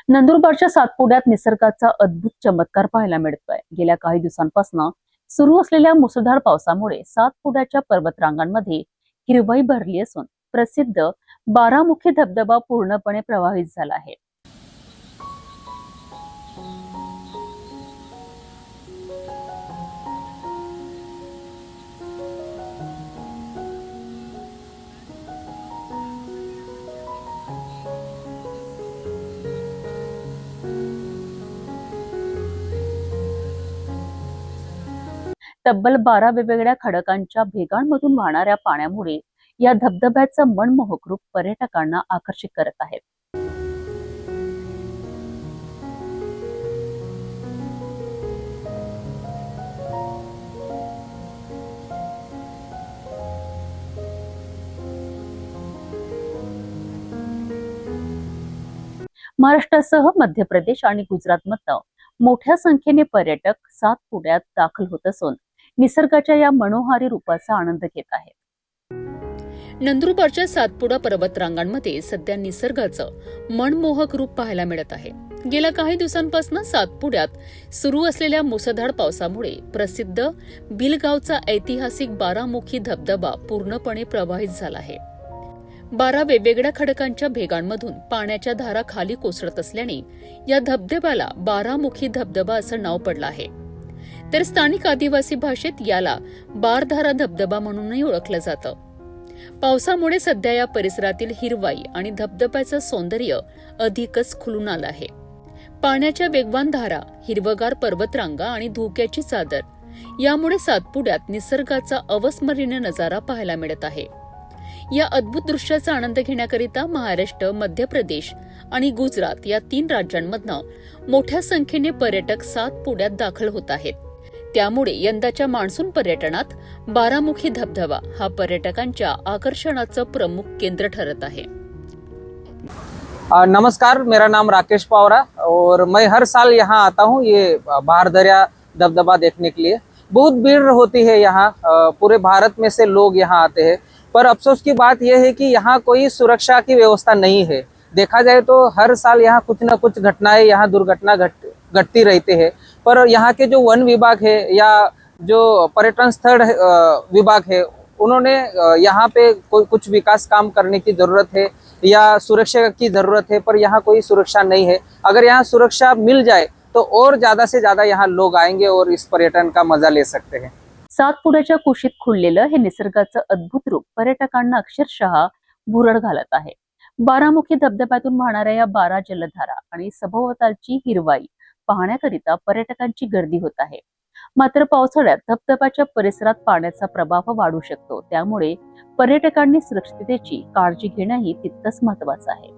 नंदुरबारच्या सातपुड्यात निसर्गाचा अद्भुत चमत्कार पाहायला मिळतोय। गेल्या काही दिवसांपासून सुरू असलेल्या मुसळधार पावसामुळे सातपुड्याच्या पर्वतरांगांमध्ये हिरवाई भरली असून प्रसिद्ध बारामुखी धबधबा पूर्णपणे प्रवाहित झाला आहे। तब्बल 12 वेगवेगळ्या खडकांच्या भेगांमधून वाहणाऱ्या पाण्यामुळे या धबधब्याचं मनमोहक रूप पर्यटकांना आकर्षित करत आहे। महाराष्ट्रासह मध्य प्रदेश आणि गुजरातमधून मोठ्या संख्येने पर्यटक सातपुड्यात दाखल होत असून निसर्गाच्या या मनोहारी रूपाचा आनंद घेत आहेत। नंदुरबारच्या सातपुडा पर्वतरांगांमध्ये सध्या निसर्गाचं मनमोहक रूप पाहायला मिळत आहे। गेल्या काही दिवसांपासून सातपुड्यात सुरू असलेल्या मुसळधार पावसामुळे प्रसिद्ध बिलगावचा ऐतिहासिक बारामुखी धबधबा पूर्णपणे प्रवाहित झाला आहे। 12 वेगवेगळ्या खडकांच्या भेगांमधून पाण्याच्या धारा खाली कोसळत असल्याने या धबधब्याला बारामुखी धबधबा असं नाव पडलं आहे। तर स्थानिक आदिवासी भाषेत याला बारधारा धबधबा म्हणूनही ओळखलं जातं। पावसामुळे सध्या या परिसरातील हिरवाई आणि धबधब्याचं सौंदर्य अधिकच खुलून आलं आहे। पाण्याच्या वेगवान धारा, हिरवगार पर्वतरांगा आणि धुक्याची चादर यामुळे सातपुड्यात निसर्गाचा अविस्मरणीय नजारा पाहायला मिळत आहे। या अद्भुत दृश्याचा आनंद घेण्याकरिता महाराष्ट्र, मध्य प्रदेश आणि गुजरात या 3 राज्यांमधून मोठ्या संख्येने पर्यटक सातपुड्यात दाखल होत आहेत। त्यामुळे यंदाच्या मान्सून पर्यटनात बारामुखी धबधबा हा पर्यटकांच्या आकर्षणाचं प्रमुख केंद्र ठरत आहे। नमस्कार, मेरा नाम राकेश पावरा और मैं हर साल यहाँ आता हूँ ये बारदरिया धबधबा देखने के लिए। बहुत भीड़ होती है यहाँ, पूरे भारत में से लोग यहाँ आते हैं। पर अफसोस की बात यह है कि यहाँ कोई सुरक्षा की व्यवस्था नहीं है। देखा जाए तो हर साल यहाँ कुछ न कुछ घटनाएं, यहाँ दुर्घटना घटती रहती है। पर यहाँ के जो वन विभाग है या जो पर्यटन स्थल विभाग है, उन्होंने यहाँ पे कुछ विकास काम करने की जरूरत है या सुरक्षा की जरूरत है, पर यहाँ कोई सुरक्षा नहीं है। अगर यहाँ सुरक्षा मिल जाए तो और ज्यादा से ज्यादा यहाँ लोग आएंगे और इस पर्यटन का मजा ले सकते हैं। सातपुड्याच्या कुशीत खुललेलं हे निसर्गाचं अद्भुत रूप पर्यटकांना अक्षरशः भुरळ घालत आहे। बारामुखी धबधब्यातून वाहणाऱ्या या 12 जलधारा आणि सभोवतालची हिरवाई पाहण्याकरिता पर्यटकांची गर्दी होत आहे। मात्र पावसाळ्यात धबधब्याच्या परिसरात पाण्याचा प्रवाह वाढू शकतो, त्यामुळे पर्यटकांनी सुरक्षिततेची काळजी घेणंही तितकंच महत्त्वाचं आहे।